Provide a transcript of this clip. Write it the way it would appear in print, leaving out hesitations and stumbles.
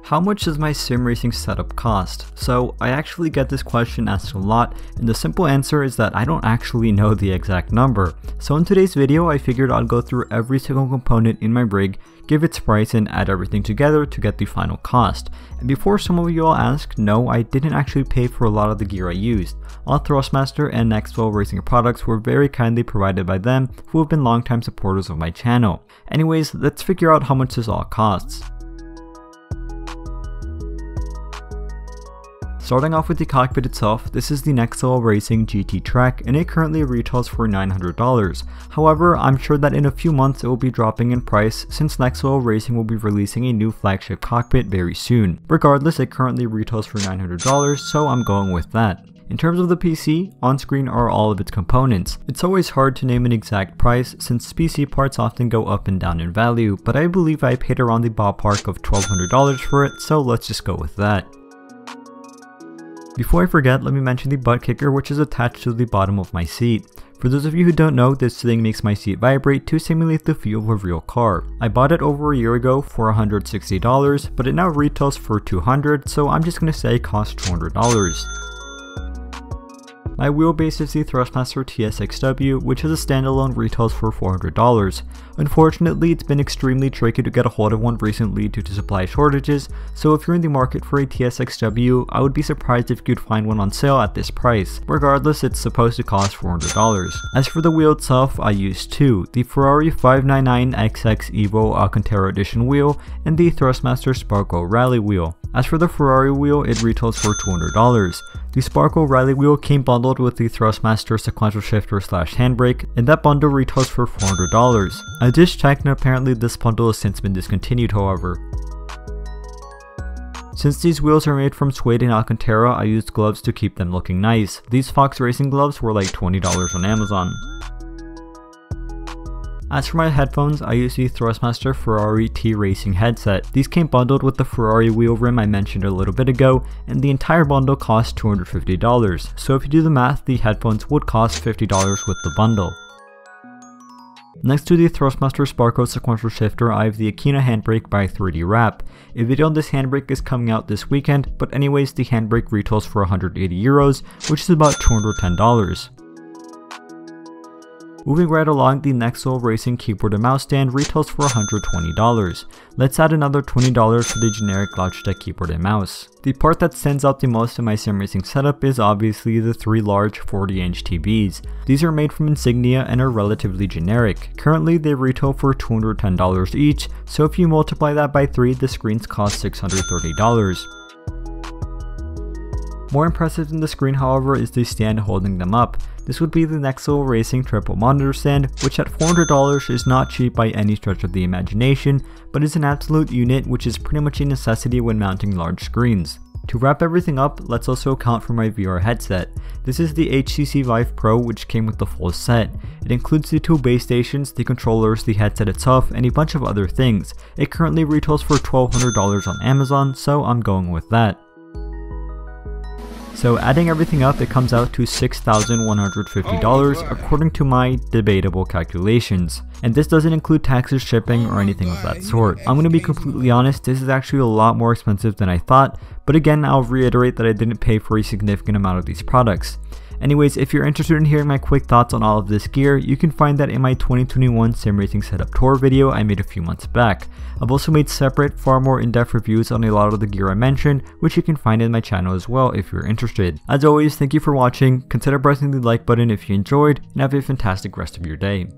How much does my sim racing setup cost? So I actually get this question asked a lot, and the simple answer is that I don't actually know the exact number. So in today's video, I figured I'd go through every single component in my rig, give its price, and add everything together to get the final cost. And before some of you all ask, no, I didn't actually pay for a lot of the gear I used. All Thrustmaster and Nextwell Racing products were very kindly provided by them, who have been longtime supporters of my channel. Anyways, let's figure out how much this all costs. Starting off with the cockpit itself, this is the Nextwell Racing GT Trek, and it currently retails for $900. However, I'm sure that in a few months it will be dropping in price since Nextwell Racing will be releasing a new flagship cockpit very soon. Regardless, it currently retails for $900, so I'm going with that. In terms of the PC, on screen are all of its components. It's always hard to name an exact price since PC parts often go up and down in value, but I believe I paid around the ballpark of $1,200 for it, so let's just go with that. Before I forget, let me mention the butt kicker, which is attached to the bottom of my seat. For those of you who don't know, this thing makes my seat vibrate to simulate the feel of a real car. I bought it over a year ago for $160, but it now retails for $200, so I'm just gonna say it costs $200. My wheelbase is the Thrustmaster TSXW, which as a standalone retails for $400. Unfortunately, it's been extremely tricky to get a hold of one recently due to supply shortages, so if you're in the market for a TSXW, I would be surprised if you'd find one on sale at this price. Regardless, it's supposed to cost $400. As for the wheel itself, I used two, the Ferrari 599XX Evo Alcantara Edition wheel and the Thrustmaster Sparco Rally wheel. As for the Ferrari wheel, it retails for $200. The Sparco Rally wheel came bundled with the Thrustmaster sequential shifter / handbrake, and that bundle retails for $400. I just checked and apparently this bundle has since been discontinued however. Since these wheels are made from suede and Alcantara, I used gloves to keep them looking nice. These Fox Racing gloves were like $20 on Amazon. As for my headphones, I used the Thrustmaster Ferrari T-Racing headset. These came bundled with the Ferrari wheel rim I mentioned a little bit ago, and the entire bundle cost $250. So if you do the math, the headphones would cost $50 with the bundle. Next to the Thrustmaster Sparco sequential shifter, I have the Akina handbrake by 3D Wrap. A video on this handbrake is coming out this weekend, but anyways, the handbrake retails for €180, which is about $210. Moving right along, the Nextwell Racing keyboard and mouse stand retails for $120. Let's add another $20 for the generic Logitech keyboard and mouse. The part that stands out the most in my sim racing setup is obviously the three large 40-inch TVs. These are made from Insignia and are relatively generic. Currently, they retail for $210 each, so if you multiply that by 3, the screens cost $630. More impressive than the screen, however, is the stand holding them up. This would be the Nextwell Racing triple monitor stand, which at $400 is not cheap by any stretch of the imagination, but is an absolute unit which is pretty much a necessity when mounting large screens. To wrap everything up, let's also account for my VR headset. This is the HTC Vive Pro, which came with the full set. It includes the two base stations, the controllers, the headset itself, and a bunch of other things. It currently retails for $1,200 on Amazon, so I'm going with that. So adding everything up, it comes out to $6,150 according to my debatable calculations. And this doesn't include taxes, shipping, or anything of that sort. I'm going to be completely honest, this is actually a lot more expensive than I thought, but again, I'll reiterate that I didn't pay for a significant amount of these products. Anyways, if you're interested in hearing my quick thoughts on all of this gear, you can find that in my 2021 sim racing setup tour video I made a few months back. I've also made separate, far more in-depth reviews on a lot of the gear I mentioned, which you can find in my channel as well if you're interested. As always, thank you for watching, consider pressing the like button if you enjoyed, and have a fantastic rest of your day.